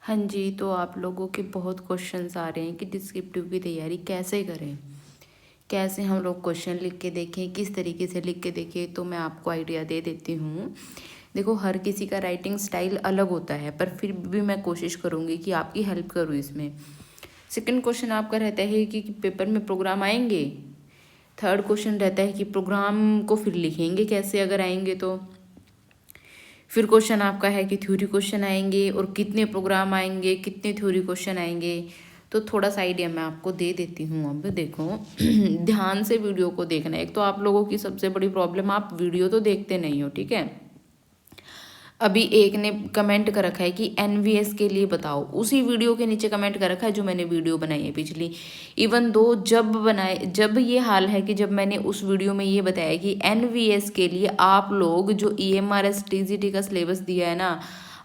हाँ जी, तो आप लोगों के बहुत क्वेश्चंस आ रहे हैं कि डिस्क्रिप्टिव की तैयारी कैसे करें, कैसे हम लोग क्वेश्चन लिख के देखें, किस तरीके से लिख के देखें। तो मैं आपको आइडिया दे देती हूँ। देखो, हर किसी का राइटिंग स्टाइल अलग होता है, पर फिर भी मैं कोशिश करूँगी कि आपकी हेल्प करूँ इसमें। सेकंड क्वेश्चन आपका रहता है कि पेपर में प्रोग्राम आएंगे। थर्ड क्वेश्चन रहता है कि प्रोग्राम को फिर लिखेंगे कैसे अगर आएंगे तो। फिर क्वेश्चन आपका है कि थ्योरी क्वेश्चन आएंगे और कितने प्रोग्राम आएंगे, कितने थ्योरी क्वेश्चन आएंगे। तो थोड़ा सा आइडिया मैं आपको दे देती हूँ। अब देखो ध्यान से वीडियो को देखना है। एक तो आप लोगों की सबसे बड़ी प्रॉब्लम, आप वीडियो तो देखते नहीं हो, ठीक है। अभी एक ने कमेंट कर रखा है कि एनवीएस के लिए बताओ, उसी वीडियो के नीचे कमेंट कर रखा है जो मैंने वीडियो बनाई है पिछली। इवन दो जब ये हाल है कि जब मैंने उस वीडियो में ये बताया कि एनवीएस के लिए आप लोग जो ईएमआरएस टीजीटी का सिलेबस दिया है ना,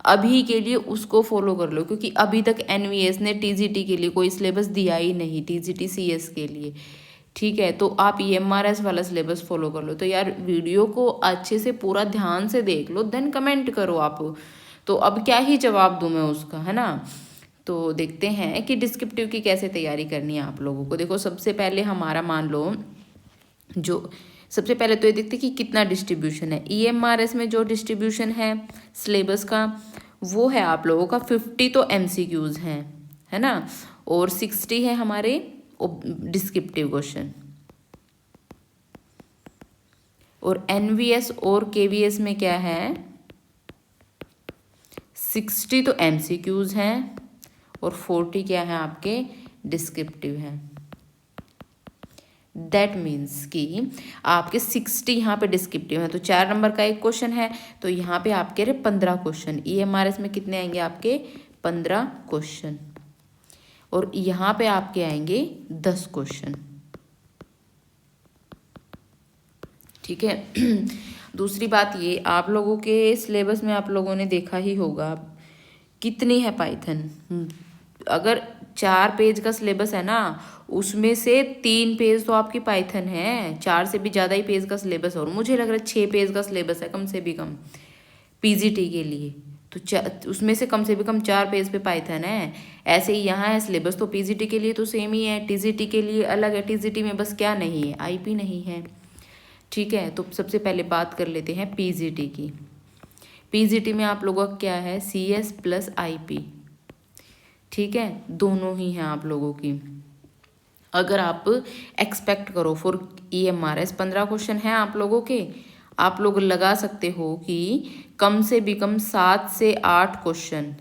अभी के लिए उसको फॉलो कर लो, क्योंकि अभी तक एनवीएस ने टीजीटी के लिए कोई सिलेबस दिया ही नहीं, टीजीटी सीएस के लिए। ठीक है, तो आप ईएमआरएस वाला सिलेबस फॉलो कर लो। तो यार वीडियो को अच्छे से पूरा ध्यान से देख लो, देन कमेंट करो आप। तो अब क्या ही जवाब दूं मैं उसका, है ना। तो देखते हैं कि डिस्क्रिप्टिव की कैसे तैयारी करनी है आप लोगों को। देखो, सबसे पहले हमारा मान लो, जो सबसे पहले तो ये देखते कि कितना डिस्ट्रीब्यूशन है। ईएमआरएस में जो डिस्ट्रीब्यूशन है सिलेबस का, वो है आप लोगों का 50 तो एमसीक्यूज हैं, है ना, और 60 है हमारे डिस्क्रिप्टिव क्वेश्चन। और एनवीएस और केवीएस में क्या है, 60 तो एमसीक्यूज हैं और 40 क्या है आपके डिस्क्रिप्टिव हैं। दैट मीन्स कि आपके 60 यहाँ पे डिस्क्रिप्टिव हैं, तो 4 नंबर का एक क्वेश्चन है, तो यहाँ पे आपके रहे 15 क्वेश्चन। ईएमआरएस में कितने आएंगे आपके 15 क्वेश्चन, और यहाँ पे आपके आएंगे 10 क्वेश्चन, ठीक है। दूसरी बात ये, आप लोगों के सिलेबस में आप लोगों ने देखा ही होगा कितनी है पाइथन। अगर 4 पेज का सिलेबस है ना, उसमें से 3 पेज तो आपकी पाइथन है, 4 से भी ज़्यादा ही पेज का सिलेबस है, और मुझे लग रहा है 6 पेज का सिलेबस है कम से भी कम पीजीटी के लिए। तो उसमें से कम 4 पेज पे पाइथन है। ऐसे ही यहाँ है सिलेबस, तो पीजीटी के लिए तो सेम ही है, टीजीटी के लिए अलग है। टीजीटी में बस क्या नहीं है, आईपी नहीं है, ठीक है। तो सबसे पहले बात कर लेते हैं पीजीटी की। पीजीटी में आप लोगों का क्या है, सीएस प्लस आईपी, ठीक है, दोनों ही हैं आप लोगों की। अगर आप एक्सपेक्ट करो फॉर ईएमआरएस 15 क्वेश्चन हैं आप लोगों के, आप लोग लगा सकते हो कि कम से भी कम 7 से 8 क्वेश्चन,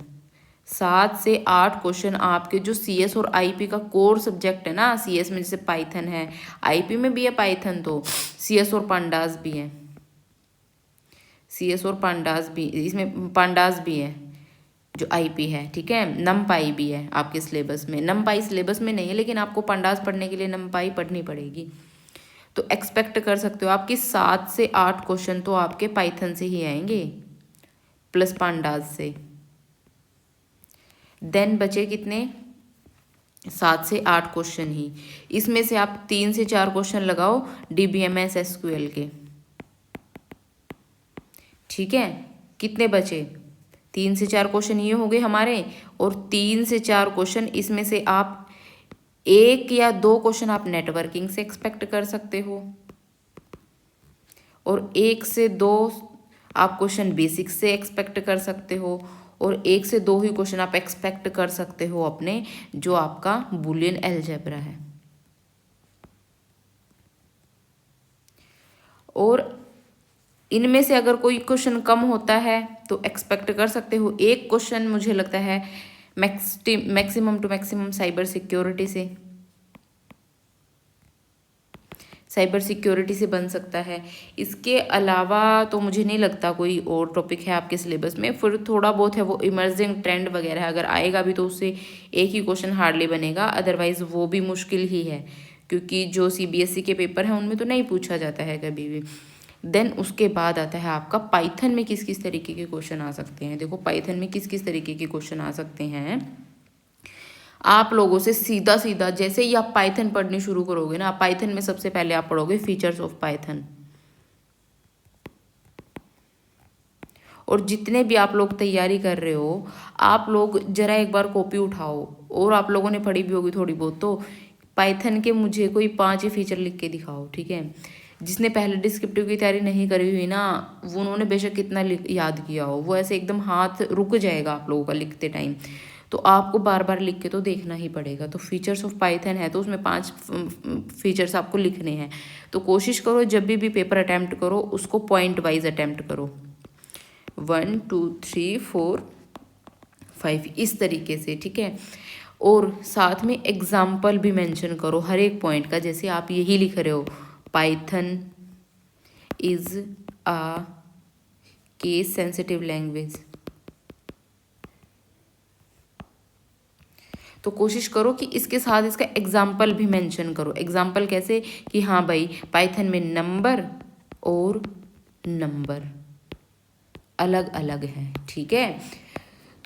7 से 8 क्वेश्चन आपके जो सीएस और आईपी का कोर सब्जेक्ट है ना, सीएस में जैसे पाइथन है, आईपी में भी है पाइथन, तो सीएस और पांडास भी है, सीएस और पांडास भी, इसमें पांडास भी है जो आईपी है, ठीक है। नमपाई भी है आपके सिलेबस में, नमपाई सिलेबस में नहीं है, लेकिन आपको पांडास पढ़ने के लिए नमपाई पढ़नी पड़ेगी। तो एक्सपेक्ट कर सकते हो आपकी 7 से 8 क्वेश्चन तो आपके पाइथन से ही आएंगे प्लस पांडास से। देन बचे कितने, 7 से 8 क्वेश्चन ही। इसमें से आप 3 से 4 क्वेश्चन लगाओ डीबीएमएस एसक्यूएल के, ठीक है। कितने बचे, 3 से 4 क्वेश्चन ये हो गए हमारे, और 3 से 4 क्वेश्चन इसमें से आप 1 या 2 क्वेश्चन आप नेटवर्किंग से एक्सपेक्ट कर सकते हो, और 1 से 2 आप क्वेश्चन बेसिक्स से एक्सपेक्ट कर सकते हो, और 1 से 2 ही क्वेश्चन आप एक्सपेक्ट कर सकते हो अपने जो आपका बुलियन अलजेब्रा है। और इनमें से अगर कोई क्वेश्चन कम होता है तो एक्सपेक्ट कर सकते हो एक क्वेश्चन, मुझे लगता है maximum to maximum cyber security से, साइबर सिक्योरिटी से बन सकता है। इसके अलावा तो मुझे नहीं लगता कोई और टॉपिक है आपके सिलेबस में। फिर थोड़ा बहुत है वो इमर्जिंग ट्रेंड वगैरह, अगर आएगा भी तो उससे एक ही क्वेश्चन हार्डली बनेगा, अदरवाइज वो भी मुश्किल ही है, क्योंकि जो सीबीएसई के पेपर हैं उनमें तो नहीं पूछा जाता है कभी भी। देन उसके बाद आता है आपका पाइथन में किस किस तरीके के क्वेश्चन आ सकते हैं। देखो, पाइथन में किस किस तरीके के क्वेश्चन आ सकते हैं आप लोगों से सीधा सीधा। जैसे ही आप पाइथन पढ़नी शुरू करोगे ना, पाइथन में सबसे पहले आप पढ़ोगे फीचर्स ऑफ पाइथन, और जितने भी आप लोग तैयारी कर रहे हो, आप लोग ज़रा एक बार कॉपी उठाओ, और आप लोगों ने पढ़ी भी होगी थोड़ी बहुत, तो पाइथन के मुझे कोई 5 ही फीचर लिख के दिखाओ, ठीक है। जिसने पहले डिस्क्रिप्टिव की तैयारी नहीं करी हुई ना, वो उन्होंने बेशक कितना याद किया हो, वो ऐसे एकदम हाथ रुक जाएगा आप लोगों का लिखते टाइम। तो आपको बार बार लिख के तो देखना ही पड़ेगा। तो फीचर्स ऑफ पाइथन है तो उसमें 5 फीचर्स आपको लिखने हैं। तो कोशिश करो जब भी पेपर अटैम्प्ट करो उसको पॉइंट वाइज अटैम्प्ट करो, 1 2 3 4 5 इस तरीके से, ठीक है। और साथ में एग्जाम्पल भी मेंशन करो हर एक पॉइंट का। जैसे आप यही लिख रहे हो, Python is a case sensitive language, तो कोशिश करो कि इसके साथ इसका एग्जाम्पल भी मेंशन करो। एग्जाम्पल कैसे कि हाँ भाई पाइथन में नंबर और नंबर अलग अलग हैं, ठीक है।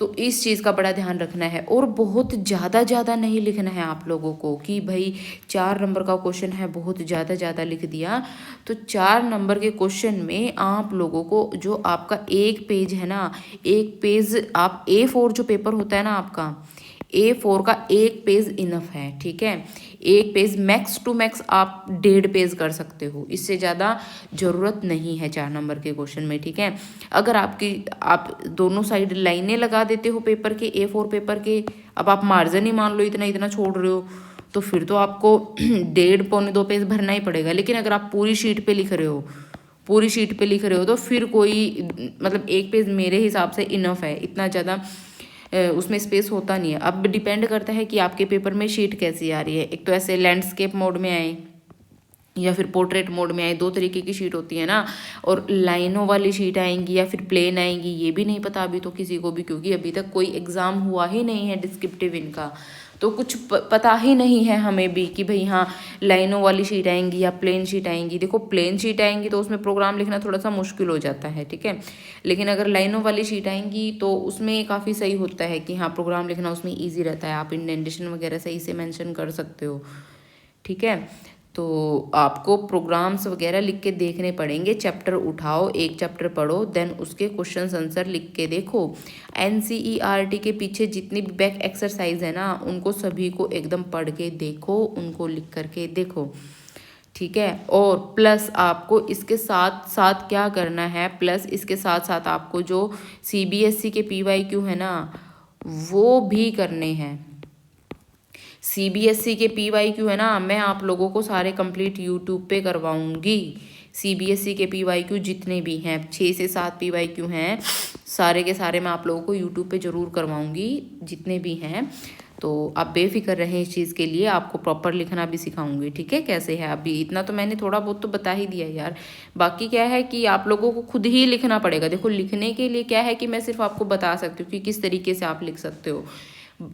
तो इस चीज़ का बड़ा ध्यान रखना है। और बहुत ज़्यादा नहीं लिखना है आप लोगों को कि भाई 4 नंबर का क्वेश्चन है, बहुत ज़्यादा लिख दिया। तो 4 नंबर के क्वेश्चन में आप लोगों को जो आपका एक पेज है ना, एक पेज आप A4 जो पेपर होता है ना आपका, A4 का एक पेज इनफ है, ठीक है। एक पेज मैक्स टू मैक्स आप 1.5 पेज कर सकते हो, इससे ज़्यादा ज़रूरत नहीं है 4 नंबर के क्वेश्चन में, ठीक है। अगर आप दोनों साइड लाइनें लगा देते हो पेपर के, A4 पेपर के, अब आप मार्जिन ही मान लो इतना छोड़ रहे हो, तो फिर तो आपको 1.5 पौने 2 पेज भरना ही पड़ेगा। लेकिन अगर आप पूरी शीट पे लिख रहे हो तो फिर कोई मतलब एक पेज मेरे हिसाब से इनफ है, इतना ज़्यादा उसमें स्पेस होता नहीं है। अब डिपेंड करता है कि आपके पेपर में शीट कैसी आ रही है। एक तो ऐसे लैंडस्केप मोड में आए या फिर पोर्ट्रेट मोड में आए, 2 तरीके की शीट होती है ना। और लाइनों वाली शीट आएंगी या फिर प्लेन आएंगी, ये भी नहीं पता अभी तो किसी को भी, क्योंकि अभी तक कोई एग्ज़ाम हुआ ही नहीं है डिस्क्रिप्टिव इनका। तो कुछ पता ही नहीं है हमें भी कि भाई हाँ लाइनों वाली शीट आएंगी या प्लेन शीट आएंगी। देखो प्लेन शीट आएंगी तो उसमें प्रोग्राम लिखना थोड़ा सा मुश्किल हो जाता है, ठीक है। लेकिन अगर लाइनों वाली शीट आएंगी तो उसमें काफ़ी सही होता है कि हाँ प्रोग्राम लिखना उसमें ईजी रहता है, आप इंडेंटेशन वगैरह सही से मैंशन कर सकते हो, ठीक है। तो आपको प्रोग्राम्स वगैरह लिख के देखने पड़ेंगे। चैप्टर उठाओ, एक चैप्टर पढ़ो, देन उसके क्वेश्चन आंसर लिख के देखो। NCERT के पीछे जितनी भी बैक एक्सरसाइज है ना, उनको सभी को एकदम पढ़ के देखो, उनको लिख करके देखो, ठीक है। और प्लस आपको इसके साथ साथ क्या करना है, प्लस इसके साथ साथ आपको जो CBSE के PYQ है ना वो भी करने हैं। CBSE के PYQ है ना, मैं आप लोगों को सारे कंप्लीट यूट्यूब पे करवाऊंगी। CBSE के PYQ जितने भी हैं, 6 से 7 PYQ हैं, सारे के सारे मैं आप लोगों को यूट्यूब पे ज़रूर करवाऊंगी जितने भी हैं। तो आप बेफिक्र रहें इस चीज़ के लिए, आपको प्रॉपर लिखना भी सिखाऊंगी, ठीक है। कैसे है अभी इतना तो मैंने थोड़ा बहुत तो बता ही दिया यार, बाकी क्या है कि आप लोगों को खुद ही लिखना पड़ेगा। देखो लिखने के लिए क्या है कि मैं सिर्फ आपको बता सकती हूँ कि किस तरीके से आप लिख सकते हो,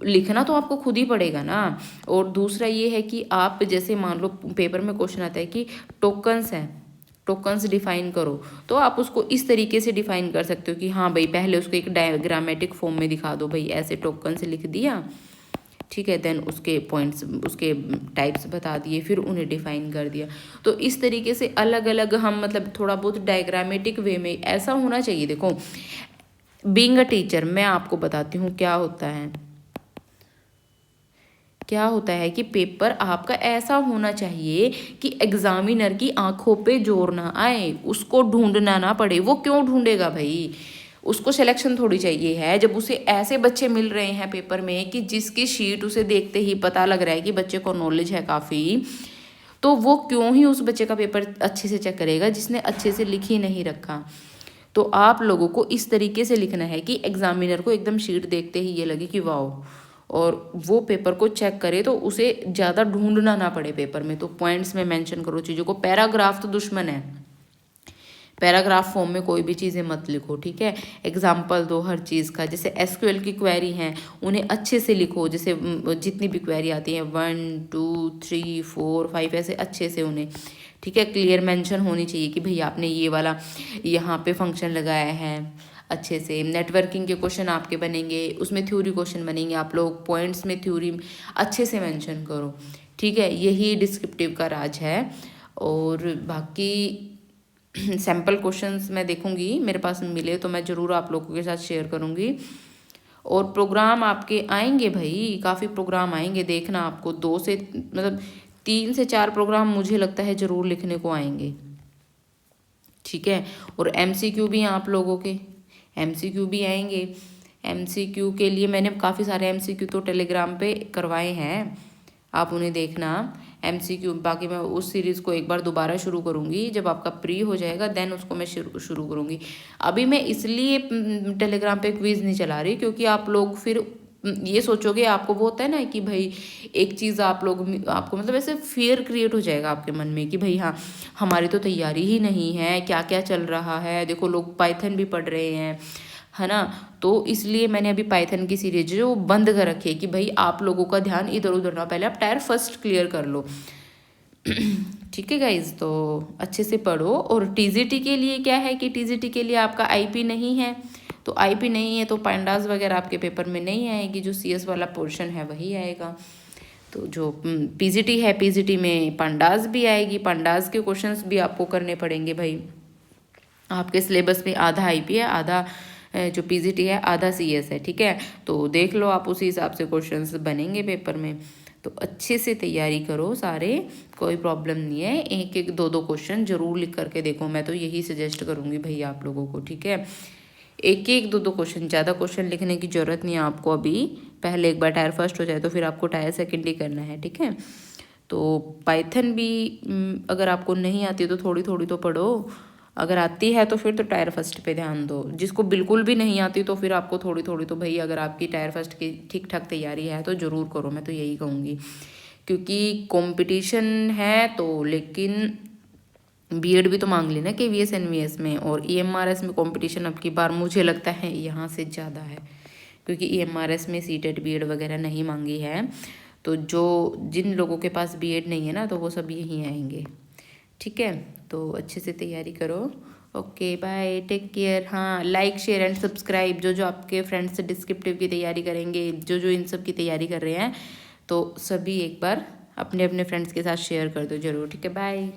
लिखना तो आपको खुद ही पड़ेगा ना। और दूसरा ये है कि आप जैसे मान लो पेपर में क्वेश्चन आता है कि टोकन्स हैं, टोकन्स डिफाइन करो, तो आप उसको इस तरीके से डिफाइन कर सकते हो कि हाँ भाई पहले उसको एक डायग्रामेटिक फॉर्म में दिखा दो, भाई ऐसे टोकन्स लिख दिया, ठीक है। देन उसके पॉइंट्स, उसके टाइप्स बता दिए, फिर उन्हें डिफाइन कर दिया। तो इस तरीके से अलग अलग हम मतलब थोड़ा बहुत डायग्रामेटिक वे में ऐसा होना चाहिए। देखो बीइंग अ टीचर मैं आपको बताती हूँ क्या होता है कि पेपर आपका ऐसा होना चाहिए कि एग्जामिनर की आंखों पे जोर ना आए, उसको ढूंढना ना पड़े। वो क्यों ढूंढेगा भाई, उसको सिलेक्शन थोड़ी चाहिए है। जब उसे ऐसे बच्चे मिल रहे हैं पेपर में कि जिसकी शीट उसे देखते ही पता लग रहा है कि बच्चे को नॉलेज है काफ़ी, तो वो क्यों ही उस बच्चे का पेपर अच्छे से चेक करेगा जिसने अच्छे से लिख ही नहीं रखा। तो आप लोगों को इस तरीके से लिखना है कि एग्जामिनर को एकदम शीट देखते ही ये लगे कि वाओ, और वो पेपर को चेक करे तो उसे ज़्यादा ढूंढना ना पड़े पेपर में। तो पॉइंट्स में मेंशन करो चीज़ों को। पैराग्राफ तो दुश्मन है, पैराग्राफ फॉर्म में कोई भी चीज़ें मत लिखो, ठीक है। एग्जाम्पल दो हर चीज़ का। जैसे SQL की क्वेरी हैं उन्हें अच्छे से लिखो, जैसे जितनी भी क्वेरी आती हैं 1 2 3 4 5 ऐसे अच्छे से उन्हें, ठीक है, क्लियर मेंशन होनी चाहिए कि भाई आपने ये वाला यहाँ पे फंक्शन लगाया है अच्छे से। नेटवर्किंग के क्वेश्चन आपके बनेंगे, उसमें थ्योरी क्वेश्चन बनेंगे, आप लोग पॉइंट्स में थ्योरी अच्छे से मेंशन करो, ठीक है। यही डिस्क्रिप्टिव का राज है। और बाकी सैम्पल क्वेश्चंस मैं देखूंगी, मेरे पास मिले तो मैं ज़रूर आप लोगों के साथ शेयर करूंगी। और प्रोग्राम आपके आएंगे भाई, काफ़ी प्रोग्राम आएंगे, देखना आपको 2 से मतलब 3 से 4 प्रोग्राम मुझे लगता है ज़रूर लिखने को आएंगे, ठीक है। और एमसीक्यू भी आप लोगों के एमसीक्यू भी आएंगे। एमसीक्यू के लिए मैंने काफ़ी सारे एमसीक्यू तो टेलीग्राम पे करवाए हैं, आप उन्हें देखना एमसीक्यू। बाकी मैं उस सीरीज़ को एक बार दोबारा शुरू करूँगी, जब आपका प्री हो जाएगा देन उसको मैं शुरू करूँगी। अभी मैं इसलिए टेलीग्राम पे क्विज़ नहीं चला रही क्योंकि आप लोग फिर ये सोचोगे, आपको वो होता है ना कि भाई एक चीज़ आपको मतलब ऐसे फियर क्रिएट हो जाएगा आपके मन में कि भाई हाँ हमारी तो तैयारी ही नहीं है, क्या क्या चल रहा है, देखो लोग पाइथन भी पढ़ रहे हैं, है ना। तो इसलिए मैंने अभी पाइथन की सीरीज जो बंद कर रखी है कि भाई आप लोगों का ध्यान इधर उधर ना, पहले आप टायर फर्स्ट क्लियर कर लो। ठीक है गाइज, तो अच्छे से पढ़ो। और टीजीटी के लिए क्या है कि टीजीटी के लिए आपका आईपी नहीं है, तो आईपी नहीं है तो पांडास वगैरह आपके पेपर में नहीं आएगी, जो सीएस वाला पोर्शन है वही आएगा। तो जो पीजीटी है, पीजीटी में पांडास भी आएगी, पांडास के क्वेश्चंस भी आपको करने पड़ेंगे भाई। आपके सिलेबस में आधा आईपी है, आधा जो पीजीटी है, आधा सीएस है, ठीक है। तो देख लो आप, उसी हिसाब से क्वेश्चंस बनेंगे पेपर में। तो अच्छे से तैयारी करो सारे, कोई प्रॉब्लम नहीं है। एक एक दो दो क्वेश्चन जरूर लिख करके देखो, मैं तो यही सजेस्ट करूँगी भैया आप लोगों को, ठीक है। एक एक दो दो क्वेश्चन, ज़्यादा क्वेश्चन लिखने की ज़रूरत नहीं है आपको अभी, पहले एक बार टायर फर्स्ट हो जाए तो फिर आपको टायर सेकंड ही करना है, ठीक है। तो पाइथन भी अगर आपको नहीं आती तो थोड़ी थोड़ी तो पढ़ो, अगर आती है तो फिर तो टायर फर्स्ट पे ध्यान दो। जिसको बिल्कुल भी नहीं आती तो फिर आपको थोड़ी थोड़ी तो भाई, अगर आपकी टायर फर्स्ट की ठीक ठाक तैयारी है तो ज़रूर करो, मैं तो यही कहूँगी। क्योंकि कंपटीशन है तो, लेकिन बीएड भी तो मांग लेना केवीएस एनवीएस में, और ईएमआरएस में कंपटीशन अब की बार मुझे लगता है यहाँ से ज़्यादा है, क्योंकि ईएमआरएस में सीटेट बीएड वगैरह नहीं मांगी है। तो जिन लोगों के पास बीएड नहीं है ना, तो वो सब यहीं आएंगे, ठीक है। तो अच्छे से तैयारी करो। Okay bye, take care. हाँ, लाइक शेयर एंड सब्सक्राइब। जो जो आपके फ्रेंड्स डिस्क्रिप्टिव की तैयारी करेंगे, जो जो इन सब की तैयारी कर रहे हैं, तो सभी एक बार अपने अपने फ्रेंड्स के साथ शेयर कर दो जरूर, ठीक है। बाय।